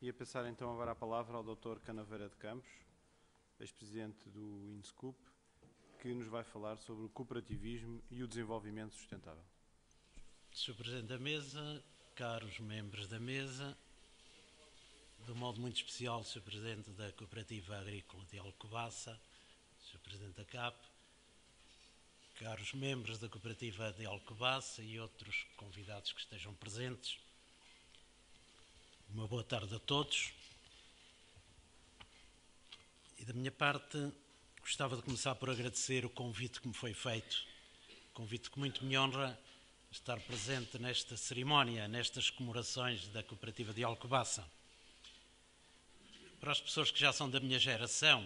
Ia passar então agora a palavra ao Dr. Canaveira de Campos, ex-presidente do INSCUP, que nos vai falar sobre o cooperativismo e o desenvolvimento sustentável. Sr. Presidente da Mesa, caros membros da Mesa, de um modo muito especial, Sr. Presidente da Cooperativa Agrícola de Alcobaça, Sr. Presidente da CAP, caros membros da Cooperativa de Alcobaça e outros convidados que estejam presentes, uma boa tarde a todos. E da minha parte, gostava de começar por agradecer o convite que me foi feito, convite que muito me honra estar presente nesta cerimónia, nestas comemorações da Cooperativa de Alcobaça. Para as pessoas que já são da minha geração,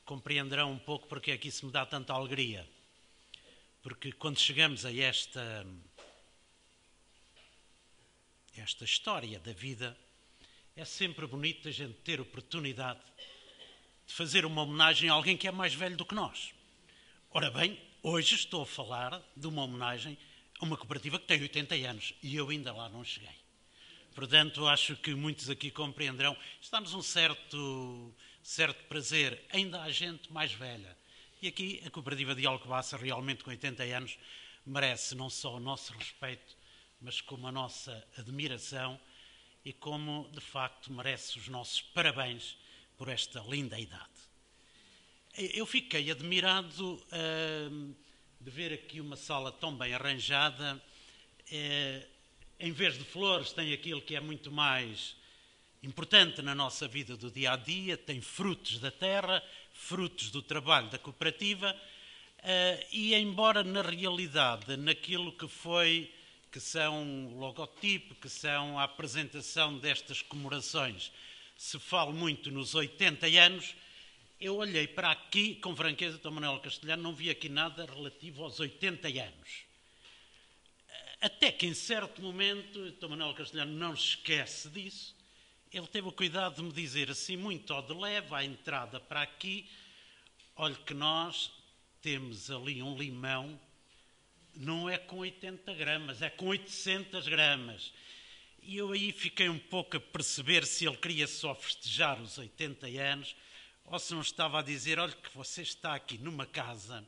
compreenderão um pouco porque é que isso me dá tanta alegria. Porque quando chegamos a esta história da vida, é sempre bonito a gente ter oportunidade de fazer uma homenagem a alguém que é mais velho do que nós. Ora bem, hoje estou a falar de uma homenagem a uma cooperativa que tem 80 anos e eu ainda lá não cheguei. Portanto, acho que muitos aqui compreenderão. Está-nos um certo prazer. Ainda há gente mais velha. E aqui a Cooperativa de Alcobaça, realmente com 80 anos, merece não só o nosso respeito, mas como a nossa admiração e como, de facto, merece os nossos parabéns por esta linda idade. Eu fiquei admirado de ver aqui uma sala tão bem arranjada. Em vez de flores, tem aquilo que é muito mais importante na nossa vida do dia a dia, tem frutos da terra, frutos do trabalho da cooperativa, e embora na realidade, naquilo que são o logotipo, que são a apresentação destas comemorações, se fala muito nos 80 anos, eu olhei para aqui, com franqueza, Dr. Manuel Castelhano, não vi aqui nada relativo aos 80 anos. Até que em certo momento, o Dr. Manuel Castelhano não se esquece disso, ele teve o cuidado de me dizer assim, muito ao de leve, à entrada para aqui, olha que nós temos ali um limão, não é com 80 gramas, é com 800 gramas. E eu aí fiquei um pouco a perceber se ele queria só festejar os 80 anos, ou se não estava a dizer, olha que você está aqui numa casa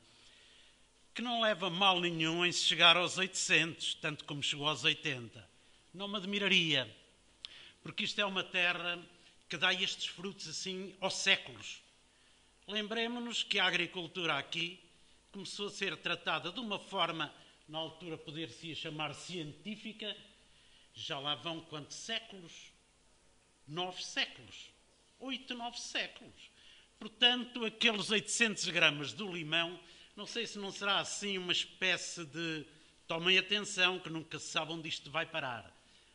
que não leva mal nenhum em se chegar aos 800, tanto como chegou aos 80. Não me admiraria, porque isto é uma terra que dá estes frutos assim aos séculos. Lembremos-nos que a agricultura aqui começou a ser tratada de uma forma, na altura poder-se chamar científica, já lá vão quantos séculos? 9 séculos. 8, 9 séculos. Portanto, aqueles 800 gramas do limão, não sei se não será assim uma espécie de tomem atenção, que nunca se sabe onde isto vai parar.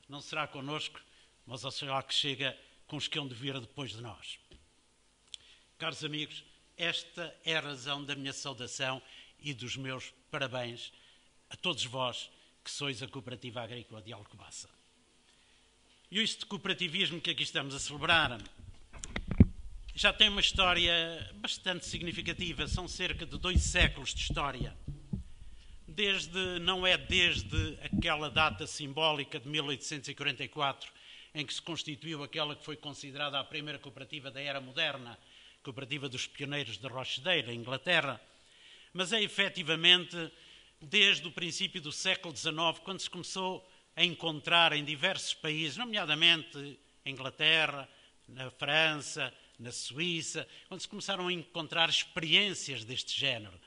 Não será connosco, mas oxalá que chega com os que hão de vir depois de nós. Caros amigos, esta é a razão da minha saudação e dos meus parabéns a todos vós que sois a Cooperativa Agrícola de Alcobaça. E este cooperativismo que aqui estamos a celebrar já tem uma história bastante significativa, são cerca de 2 séculos de história. Não é desde aquela data simbólica de 1844, em que se constituiu aquela que foi considerada a primeira cooperativa da era moderna, Cooperativa dos Pioneiros de Rochdale, em Inglaterra, mas é efetivamente desde o princípio do século XIX, quando se começou a encontrar em diversos países, nomeadamente em Inglaterra, na França, na Suíça, quando se começaram a encontrar experiências deste género,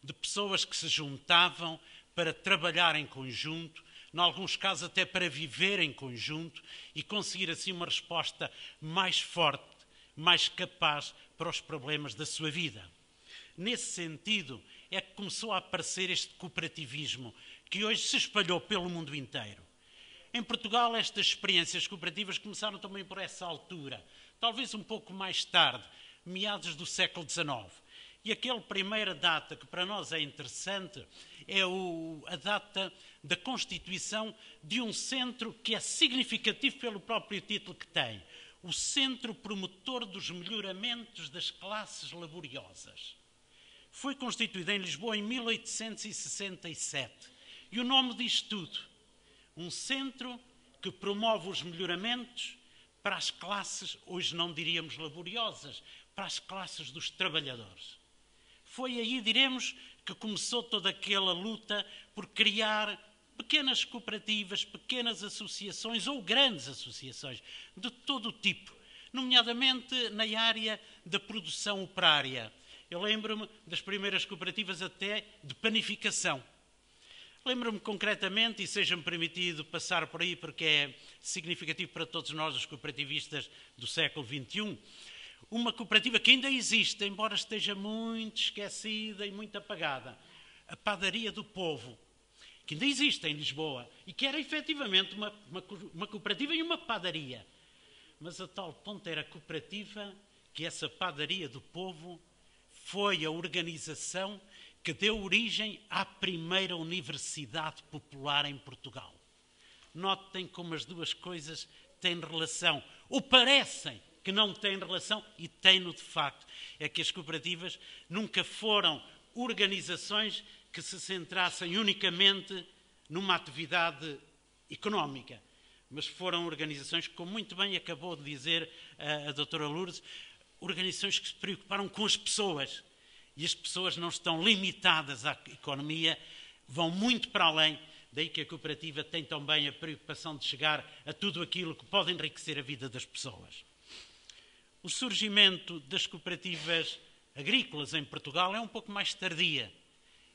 de pessoas que se juntavam para trabalhar em conjunto, em alguns casos até para viver em conjunto e conseguir assim uma resposta mais forte, mais capaz para os problemas da sua vida. Nesse sentido é que começou a aparecer este cooperativismo, que hoje se espalhou pelo mundo inteiro. Em Portugal, estas experiências cooperativas começaram também por essa altura, talvez um pouco mais tarde, meados do século XIX. E aquela primeira data que para nós é interessante é a data da constituição de um centro que é significativo pelo próprio título que tem, o Centro Promotor dos Melhoramentos das Classes Laboriosas. Foi constituído em Lisboa em 1867 e o nome diz tudo. Um centro que promove os melhoramentos para as classes, hoje não diríamos laboriosas, para as classes dos trabalhadores. Foi aí, diremos, que começou toda aquela luta por criar pequenas cooperativas, pequenas associações ou grandes associações de todo o tipo, nomeadamente na área da produção operária. Eu lembro-me das primeiras cooperativas até de panificação. Lembro-me concretamente, e seja-me permitido passar por aí porque é significativo para todos nós, os cooperativistas do século XXI, uma cooperativa que ainda existe, embora esteja muito esquecida e muito apagada, a Padaria do Povo, que ainda existe em Lisboa e que era efetivamente uma cooperativa e uma padaria. Mas a tal ponto era cooperativa que essa Padaria do Povo foi a organização que deu origem à primeira universidade popular em Portugal. Notem como as duas coisas têm relação, ou parecem que não têm relação, e têm-no de facto. É que as cooperativas nunca foram organizações que se centrassem unicamente numa atividade económica, mas foram organizações, como muito bem acabou de dizer a doutora Lourdes, organizações que se preocuparam com as pessoas. E as pessoas não estão limitadas à economia, vão muito para além. Daí que a cooperativa tem também a preocupação de chegar a tudo aquilo que pode enriquecer a vida das pessoas. O surgimento das cooperativas agrícolas em Portugal é um pouco mais tardia.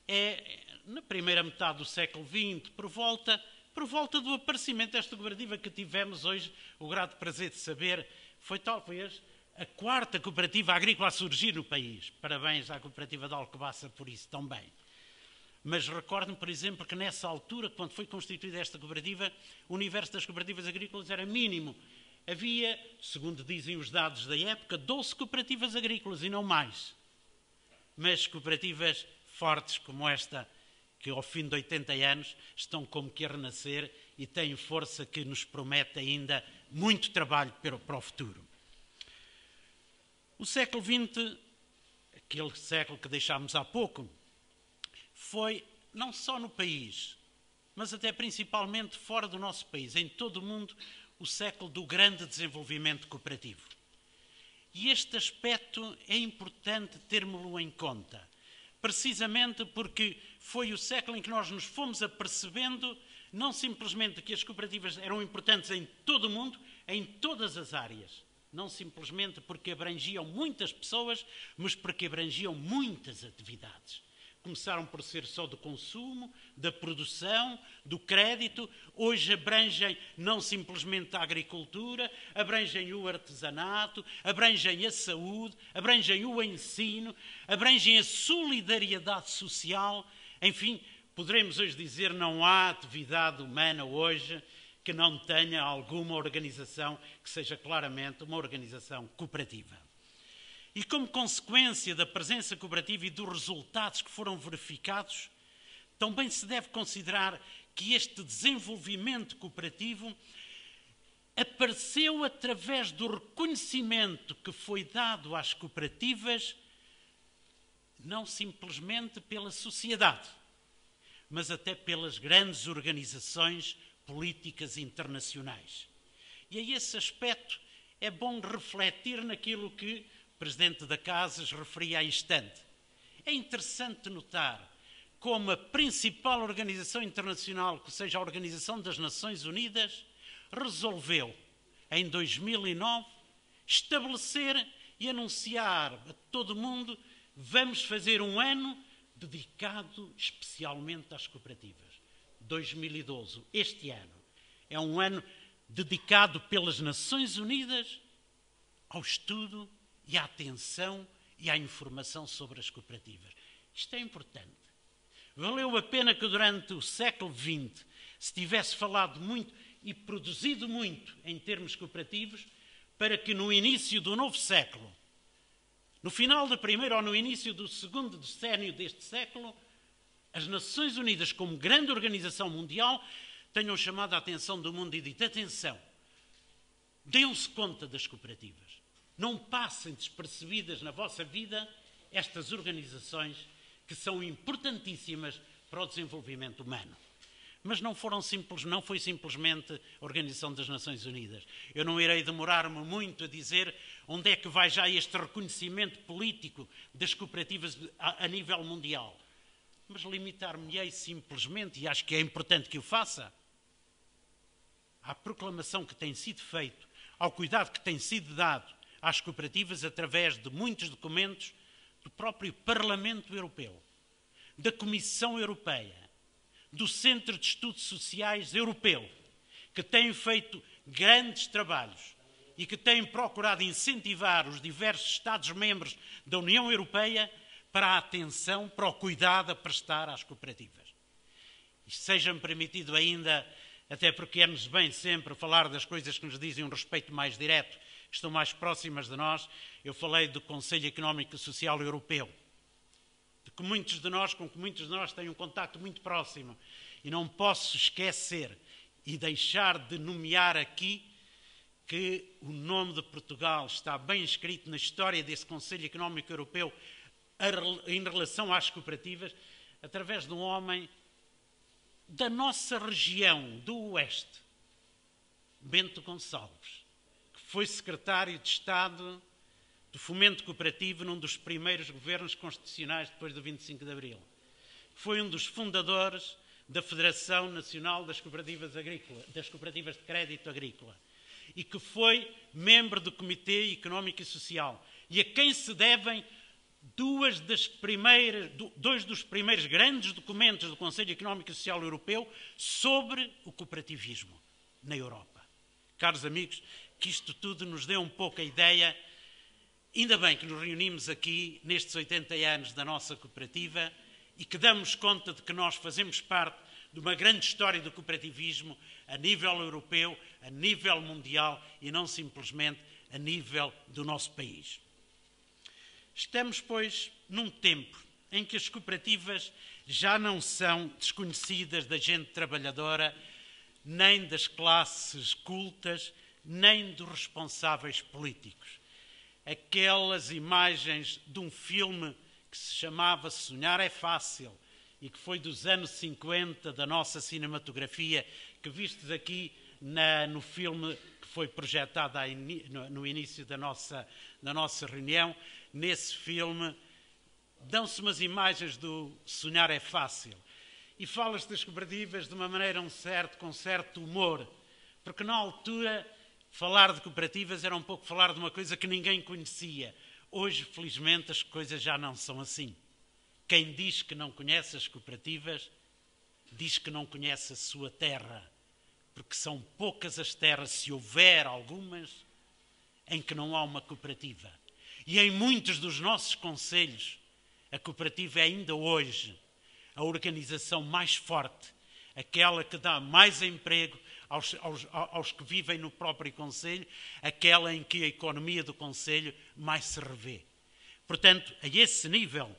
É na primeira metade do século XX, por volta do aparecimento desta cooperativa que tivemos hoje o grato prazer de saber, foi talvez a quarta cooperativa agrícola a surgir no país. Parabéns à cooperativa de Alcobaça por isso também. Mas recordo-me, por exemplo, que nessa altura, quando foi constituída esta cooperativa, o universo das cooperativas agrícolas era mínimo. Havia, segundo dizem os dados da época, 12 cooperativas agrícolas e não mais. Mas cooperativas fortes como esta, que ao fim de 80 anos estão como que a renascer e têm força que nos promete ainda muito trabalho para o futuro. O século XX, aquele século que deixámos há pouco, foi não só no país, mas até principalmente fora do nosso país, em todo o mundo, o século do grande desenvolvimento cooperativo. E este aspecto é importante termos-lo em conta, precisamente porque foi o século em que nós nos fomos apercebendo não simplesmente que as cooperativas eram importantes em todo o mundo, em todas as áreas. Não simplesmente porque abrangiam muitas pessoas, mas porque abrangiam muitas atividades. Começaram por ser só do consumo, da produção, do crédito. Hoje abrangem não simplesmente a agricultura, abrangem o artesanato, abrangem a saúde, abrangem o ensino, abrangem a solidariedade social. Enfim, poderemos hoje dizer não há atividade humana hoje que não tenha alguma organização que seja claramente uma organização cooperativa. E como consequência da presença cooperativa e dos resultados que foram verificados, também se deve considerar que este desenvolvimento cooperativo apareceu através do reconhecimento que foi dado às cooperativas, não simplesmente pela sociedade, mas até pelas grandes organizações políticas internacionais. E a esse aspecto é bom refletir naquilo que o Presidente da Casa referia há instante. É interessante notar como a principal organização internacional, que seja a Organização das Nações Unidas, resolveu, em 2009, estabelecer e anunciar a todo o mundo: vamos fazer um ano dedicado especialmente às cooperativas. 2012, este ano, é um ano dedicado pelas Nações Unidas ao estudo e à atenção e à informação sobre as cooperativas. Isto é importante. Valeu a pena que durante o século XX se tivesse falado muito e produzido muito em termos cooperativos, para que no início do novo século, no final do primeiro ou no início do segundo decénio deste século, as Nações Unidas, como grande organização mundial, tenham chamado a atenção do mundo e dito: atenção, deem-se conta das cooperativas. Não passem despercebidas na vossa vida estas organizações que são importantíssimas para o desenvolvimento humano. Mas não foi simplesmente a Organização das Nações Unidas. Eu não irei demorar-me muito a dizer onde é que vai já este reconhecimento político das cooperativas a nível mundial. Mas limitar-me-ei simplesmente, e acho que é importante que o faça, à proclamação que tem sido feita, ao cuidado que tem sido dado às cooperativas através de muitos documentos do próprio Parlamento Europeu, da Comissão Europeia, do Centro de Estudos Sociais Europeu, que têm feito grandes trabalhos e que têm procurado incentivar os diversos Estados-membros da União Europeia para a atenção, para o cuidado a prestar às cooperativas. E seja-me permitido ainda, até porque é-nos bem sempre falar das coisas que nos dizem um respeito mais direto, que estão mais próximas de nós, eu falei do Conselho Económico e Social Europeu, com que muitos de nós têm um contacto muito próximo. E não posso esquecer e deixar de nomear aqui que o nome de Portugal está bem escrito na história desse Conselho Económico Europeu em relação às cooperativas, através de um homem da nossa região, do Oeste, Bento Gonçalves, que foi secretário de Estado do Fomento Cooperativo num dos primeiros governos constitucionais depois do 25 de Abril. Foi um dos fundadores da Federação Nacional das Cooperativas de Crédito Agrícola e que foi membro do Comitê Económico e Social e a quem se devem dois dos primeiros grandes documentos do Conselho Económico e Social Europeu sobre o cooperativismo na Europa. Caros amigos, que isto tudo nos dê um pouco a ideia. Ainda bem que nos reunimos aqui nestes 80 anos da nossa cooperativa e que damos conta de que nós fazemos parte de uma grande história do cooperativismo a nível europeu, a nível mundial e não simplesmente a nível do nosso país. Estamos, pois, num tempo em que as cooperativas já não são desconhecidas da gente trabalhadora, nem das classes cultas, nem dos responsáveis políticos. Aquelas imagens de um filme que se chamava Sonhar é Fácil e que foi dos anos 50 da nossa cinematografia, que vistes aqui no filme que foi projetado no início da nossa reunião. Nesse filme dão-se umas imagens do Sonhar é Fácil e fala-se das cooperativas de uma maneira com certo humor, porque na altura falar de cooperativas era um pouco falar de uma coisa que ninguém conhecia. Hoje, felizmente, as coisas já não são assim. Quem diz que não conhece as cooperativas, diz que não conhece a sua terra, porque são poucas as terras, se houver algumas, em que não há uma cooperativa. E em muitos dos nossos concelhos, a cooperativa é ainda hoje a organização mais forte, aquela que dá mais emprego aos que vivem no próprio concelho, aquela em que a economia do concelho mais se revê. Portanto, a esse nível,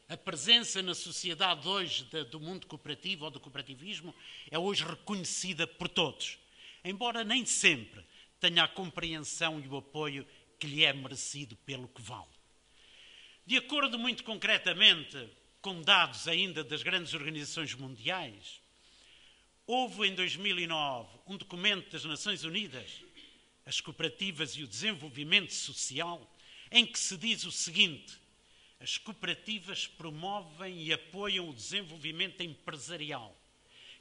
a presença na sociedade hoje do mundo cooperativo ou do cooperativismo é hoje reconhecida por todos, embora nem sempre tenha a compreensão e o apoio que lhe é merecido pelo que vale. De acordo muito concretamente com dados ainda das grandes organizações mundiais, houve em 2009 um documento das Nações Unidas, as cooperativas e o desenvolvimento social, em que se diz o seguinte: as cooperativas promovem e apoiam o desenvolvimento empresarial,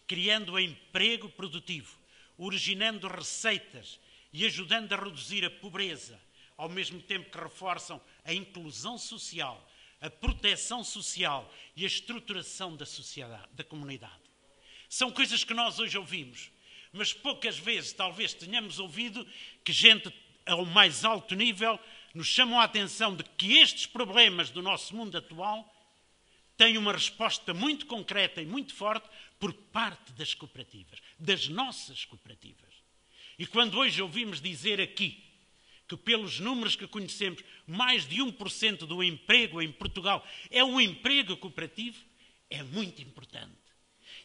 criando emprego produtivo, originando receitas e ajudando a reduzir a pobreza, ao mesmo tempo que reforçam a inclusão social, a proteção social e a estruturação da sociedade, da comunidade. São coisas que nós hoje ouvimos, mas poucas vezes talvez tenhamos ouvido que gente ao mais alto nível nos chamam a atenção de que estes problemas do nosso mundo atual têm uma resposta muito concreta e muito forte por parte das cooperativas, das nossas cooperativas. E quando hoje ouvimos dizer aqui que pelos números que conhecemos, mais de 1% do emprego em Portugal é um emprego cooperativo, é muito importante.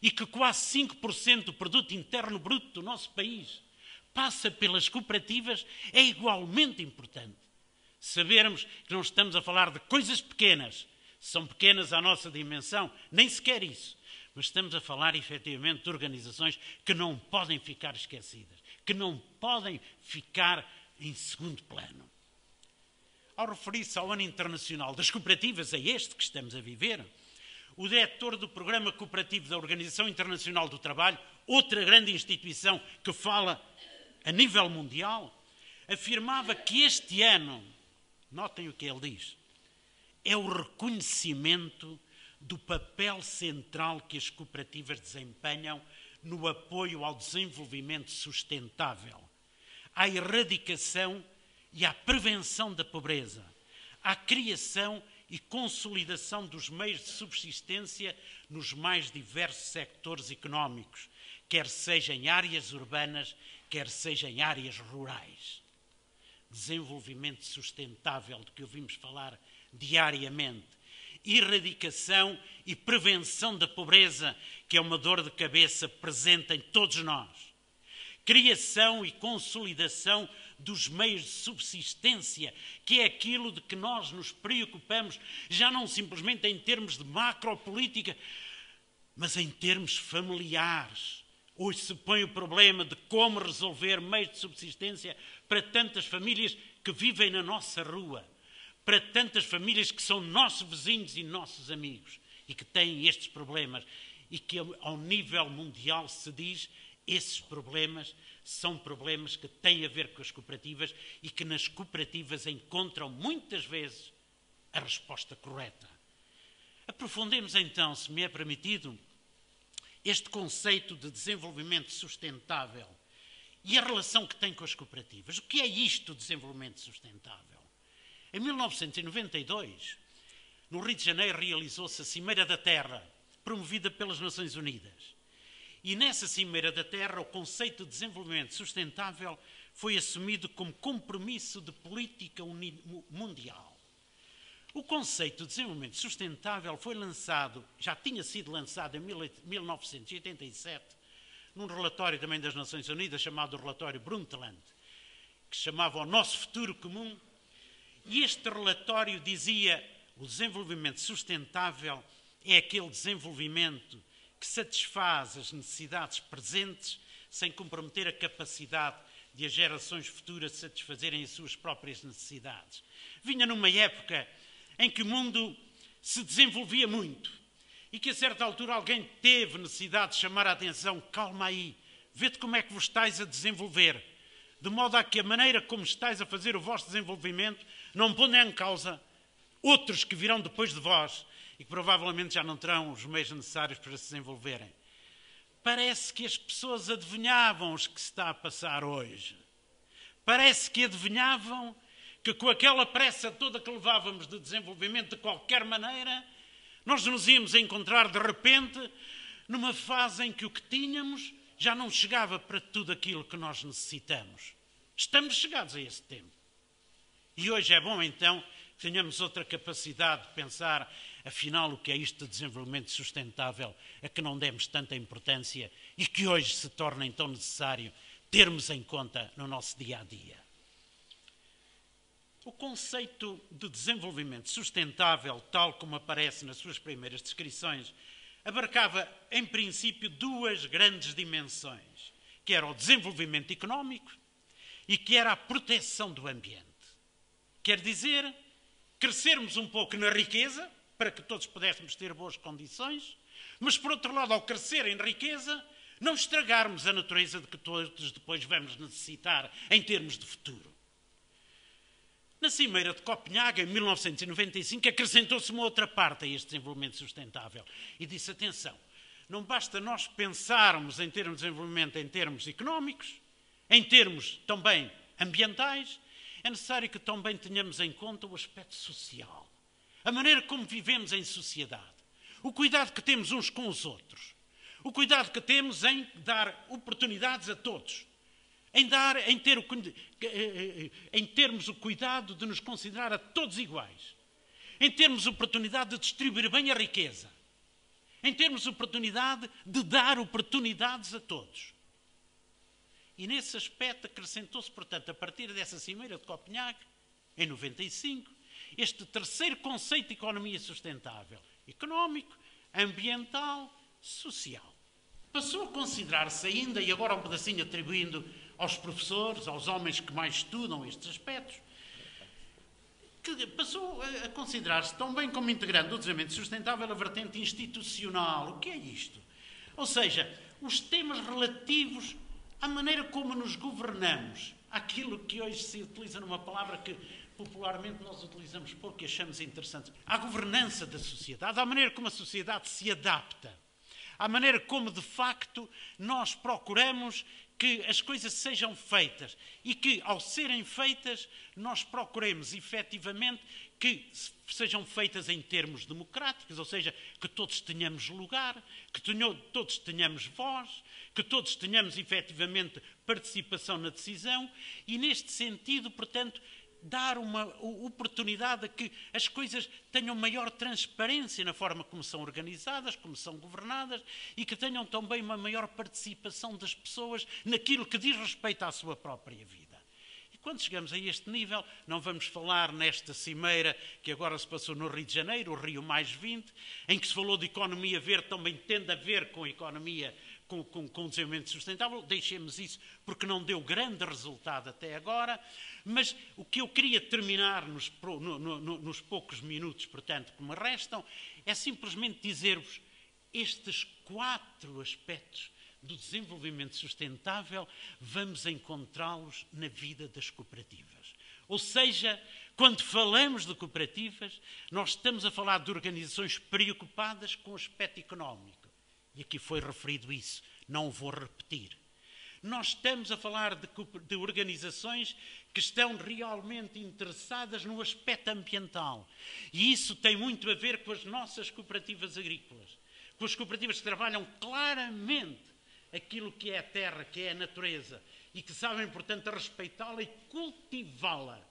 E que quase 5% do produto interno bruto do nosso país passa pelas cooperativas, é igualmente importante. Sabermos que não estamos a falar de coisas pequenas, são pequenas à nossa dimensão, nem sequer isso, mas estamos a falar efetivamente de organizações que não podem ficar esquecidas, que não podem ficar em segundo plano. Ao referir-se ao Ano Internacional das Cooperativas, é este que estamos a viver, o diretor do Programa Cooperativo da Organização Internacional do Trabalho, outra grande instituição que fala a nível mundial, afirmava que este ano, notem o que ele diz, é o reconhecimento do papel central que as cooperativas desempenham no apoio ao desenvolvimento sustentável, à erradicação e à prevenção da pobreza, à criação e consolidação dos meios de subsistência nos mais diversos sectores económicos, quer seja em áreas urbanas, quer seja em áreas rurais. Desenvolvimento sustentável, de que ouvimos falar diariamente. Erradicação e prevenção da pobreza, que é uma dor de cabeça presente em todos nós. Criação e consolidação dos meios de subsistência, que é aquilo de que nós nos preocupamos, já não simplesmente em termos de macropolítica, mas em termos familiares. Hoje se põe o problema de como resolver meios de subsistência para tantas famílias que vivem na nossa rua, para tantas famílias que são nossos vizinhos e nossos amigos e que têm estes problemas e que ao nível mundial se diz esses problemas são problemas que têm a ver com as cooperativas e que nas cooperativas encontram muitas vezes a resposta correta. Aprofundemos então, se me é permitido, este conceito de desenvolvimento sustentável e a relação que tem com as cooperativas. O que é isto, desenvolvimento sustentável? Em 1992, no Rio de Janeiro, realizou-se a Cimeira da Terra, promovida pelas Nações Unidas. E nessa Cimeira da Terra, o conceito de desenvolvimento sustentável foi assumido como compromisso de política mundial. O conceito de desenvolvimento sustentável foi lançado, já tinha sido lançado em 1987, num relatório também das Nações Unidas, chamado relatório Brundtland, que se chamava O Nosso Futuro Comum, e este relatório dizia que o desenvolvimento sustentável é aquele desenvolvimento que satisfaz as necessidades presentes sem comprometer a capacidade de as gerações futuras satisfazerem as suas próprias necessidades. Vinha numa época em que o mundo se desenvolvia muito e que a certa altura alguém teve necessidade de chamar a atenção, calma aí, vê-te como é que vos estáis a desenvolver, de modo a que a maneira como estáis a fazer o vosso desenvolvimento não ponha em causa outros que virão depois de vós e que provavelmente já não terão os meios necessários para se desenvolverem. Parece que as pessoas adivinhavam o que se está a passar hoje. Parece que adivinhavam que com aquela pressa toda que levávamos de desenvolvimento de qualquer maneira, nós nos íamos encontrar de repente numa fase em que o que tínhamos já não chegava para tudo aquilo que nós necessitamos. Estamos chegados a esse tempo. E hoje é bom então que tenhamos outra capacidade de pensar, afinal, o que é isto de desenvolvimento sustentável, a que não demos tanta importância e que hoje se torna então necessário termos em conta no nosso dia-a-dia. O conceito de desenvolvimento sustentável, tal como aparece nas suas primeiras descrições, abarcava, em princípio, duas grandes dimensões, que era o desenvolvimento económico e que era a proteção do ambiente. Quer dizer, crescermos um pouco na riqueza, para que todos pudéssemos ter boas condições, mas, por outro lado, ao crescer em riqueza, não estragarmos a natureza de que todos depois vamos necessitar em termos de futuro. Na Cimeira de Copenhague, em 1995, acrescentou-se uma outra parte a este desenvolvimento sustentável e disse, atenção, não basta nós pensarmos em termos de desenvolvimento em termos económicos, em termos também ambientais, é necessário que também tenhamos em conta o aspecto social, a maneira como vivemos em sociedade, o cuidado que temos uns com os outros, o cuidado que temos em dar oportunidades a todos, em termos o cuidado de nos considerar a todos iguais, em termos a oportunidade de distribuir bem a riqueza, em termos a oportunidade de dar oportunidades a todos. E nesse aspecto acrescentou-se, portanto, a partir dessa Cimeira de Copenhague, em 95, este terceiro conceito de economia sustentável, económico, ambiental, social. Passou a considerar-se ainda, e agora um pedacinho atribuindo aos professores, aos homens que mais estudam estes aspectos, que passou a considerar-se tão bem como integrando o desenvolvimento sustentável a vertente institucional. O que é isto? Ou seja, os temas relativos à maneira como nos governamos, aquilo que hoje se utiliza numa palavra que popularmente nós utilizamos pouco e achamos interessante, à governança da sociedade, à maneira como a sociedade se adapta, à maneira como, de facto, nós procuramos que as coisas sejam feitas e que, ao serem feitas, nós procuremos, efetivamente, que sejam feitas em termos democráticos, ou seja, que todos tenhamos lugar, que todos tenhamos voz, que todos tenhamos, efetivamente, participação na decisão e, neste sentido, portanto, dar uma oportunidade a que as coisas tenham maior transparência na forma como são organizadas, como são governadas e que tenham também uma maior participação das pessoas naquilo que diz respeito à sua própria vida. E quando chegamos a este nível, não vamos falar nesta cimeira que agora se passou no Rio de Janeiro, o Rio +20, em que se falou de economia verde, também tende a ver com a economia com o desenvolvimento sustentável, deixemos isso porque não deu grande resultado até agora, mas o que eu queria terminar nos poucos minutos, portanto, que me restam, é simplesmente dizer-vos estes 4 aspectos do desenvolvimento sustentável, vamos encontrá-los na vida das cooperativas. Ou seja, quando falamos de cooperativas, nós estamos a falar de organizações preocupadas com o aspecto económico. E aqui foi referido isso, não o vou repetir. Nós estamos a falar de organizações que estão realmente interessadas no aspecto ambiental. E isso tem muito a ver com as nossas cooperativas agrícolas, com as cooperativas que trabalham claramente aquilo que é a terra, que é a natureza, e que sabem, portanto, respeitá-la e cultivá-la.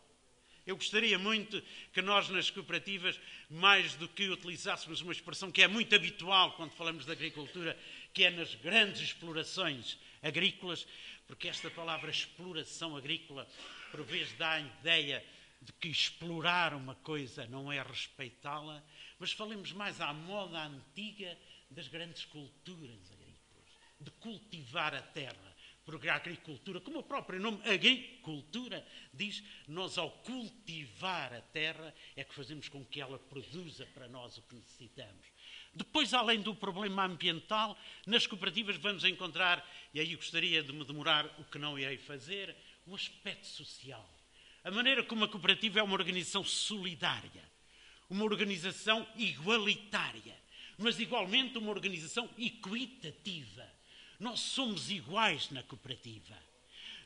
Eu gostaria muito que nós, nas cooperativas, mais do que utilizássemos uma expressão que é muito habitual quando falamos de agricultura, que é nas grandes explorações agrícolas, porque esta palavra exploração agrícola, por vezes, dá a ideia de que explorar uma coisa não é respeitá-la, mas falemos mais à moda antiga das grandes culturas agrícolas, de cultivar a terra. Porque a agricultura, como o próprio nome agricultura diz, nós ao cultivar a terra é que fazemos com que ela produza para nós o que necessitamos. Depois, além do problema ambiental, nas cooperativas vamos encontrar, e aí gostaria de me demorar, o que não irei fazer, o aspecto social. A maneira como a cooperativa é uma organização solidária, uma organização igualitária, mas igualmente uma organização equitativa. Nós somos iguais na cooperativa.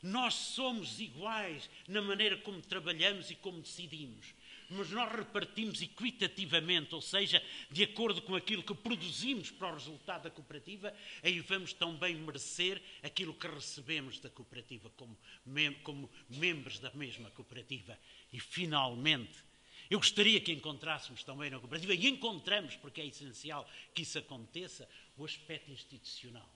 Nós somos iguais na maneira como trabalhamos e como decidimos. Mas nós repartimos equitativamente, ou seja, de acordo com aquilo que produzimos para o resultado da cooperativa, aí vamos também merecer aquilo que recebemos da cooperativa como membros da mesma cooperativa. E, finalmente, eu gostaria que encontrássemos também na cooperativa, e encontramos, porque é essencial que isso aconteça, o aspecto institucional.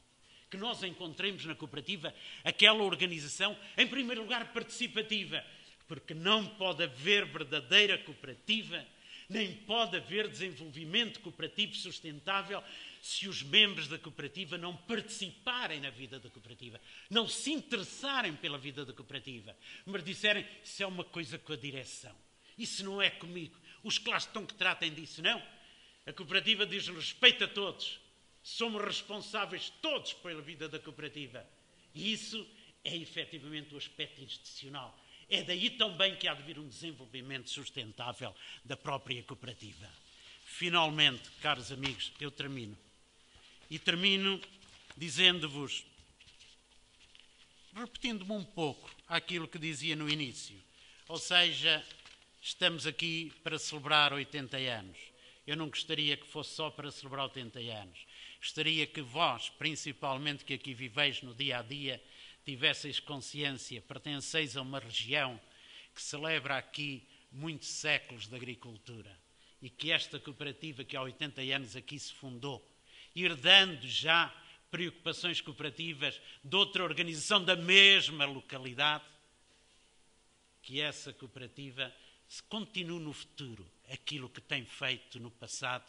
Que nós encontremos na cooperativa aquela organização, em primeiro lugar, participativa, porque não pode haver verdadeira cooperativa, nem pode haver desenvolvimento cooperativo sustentável se os membros da cooperativa não participarem na vida da cooperativa, não se interessarem pela vida da cooperativa, mas disserem, isso é uma coisa com a direção, isso não é comigo, os que lá estão que tratem disso, não. A cooperativa diz respeito a todos. Somos responsáveis todos pela vida da cooperativa. E isso é efetivamente o aspecto institucional. É daí também que há de vir um desenvolvimento sustentável da própria cooperativa. Finalmente, caros amigos, eu termino. E termino dizendo-vos, repetindo-me um pouco aquilo que dizia no início. Ou seja, estamos aqui para celebrar 80 anos. Eu não gostaria que fosse só para celebrar 80 anos. Gostaria que vós, principalmente que aqui viveis no dia-a-dia, tivesseis consciência, pertenceis a uma região que celebra aqui muitos séculos de agricultura e que esta cooperativa que há 80 anos aqui se fundou, herdando já preocupações cooperativas de outra organização da mesma localidade, que essa cooperativa continue no futuro aquilo que tem feito no passado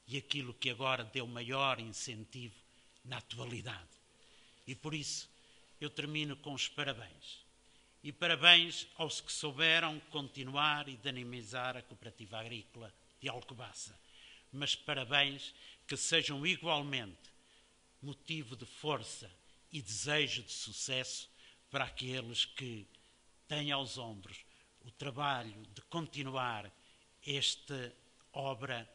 e aquilo que agora deu maior incentivo na atualidade. E por isso eu termino com os parabéns. E parabéns aos que souberam continuar e dinamizar a Cooperativa Agrícola de Alcobaça. Mas parabéns que sejam igualmente motivo de força e desejo de sucesso para aqueles que têm aos ombros o trabalho de continuar esta obra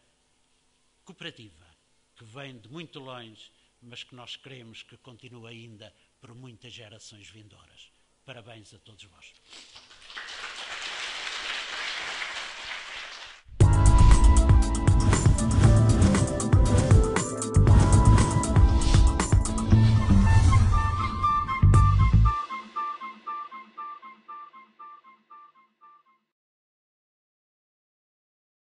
cooperativa, que vem de muito longe, mas que nós queremos que continue ainda por muitas gerações vindouras. Parabéns a todos vós.